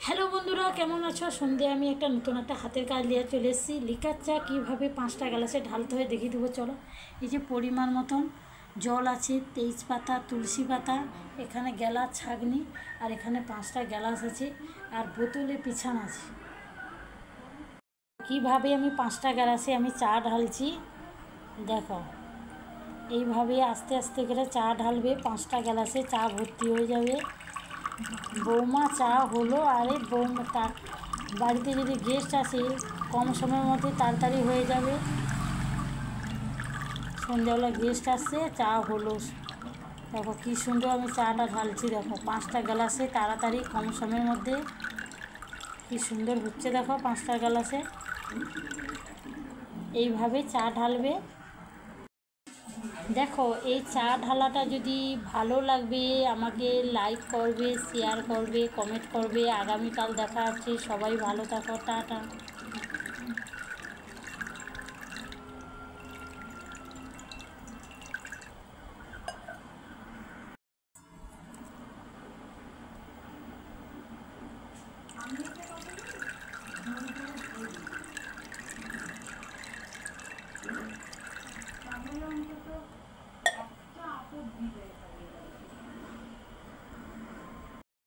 Hello বন্ধুরা, কেমন আছো? সন্ধ্যে আমি একটা নতুন একটা হাতের কাজ নিয়ে চলে এসেছি। লিকার চা কীভাবে 5টা গ্লাসে ঢালতে হয় দেখিয়ে দেবো, চলো। এই যে পরিমাণ মতন জল আছে, তেজপাতা, তুলসী পাতা, এখানে গ্লাস ছাঁকনি, আর এখানে 5টা গ্লাস আছে, আর বোতলে পিছান আছে। কীভাবে আমি 5টা গ্লাসে আমি চা ঢালছি দেখো। এইভাবে আস্তে আস্তে করে চা ঢালবে, 5টা গ্লাসে চা ভর্তি হয়ে যাবে। বৌমা চা হলো। আরে বৌমা বাড়িতে যদি গেস্ট আসে কম সময়ের মধ্যে তাড়াতাড়ি হয়ে যাবে। সন্ধ্যাবেলা গেস্ট আসছে, চা হলো। দেখো কী সুন্দর আমি চাটা ঢালছি, দেখো 5টা গ্লাসে তাড়াতাড়ি কম সময়ের মধ্যে কী সুন্দর হচ্ছে। দেখো 5টা গ্লাসে এইভাবে চা ঢালবে। দেখো এই চা ঢালাটা যদি ভালো লাগবে আমাকে লাইক করবে, শেয়ার করবে, কমেন্ট করবে। আগামীকাল দেখা হচ্ছে, সবাই ভালো থাকো, টাটা। তাহলে অন্তত একটা আপদ দিবে।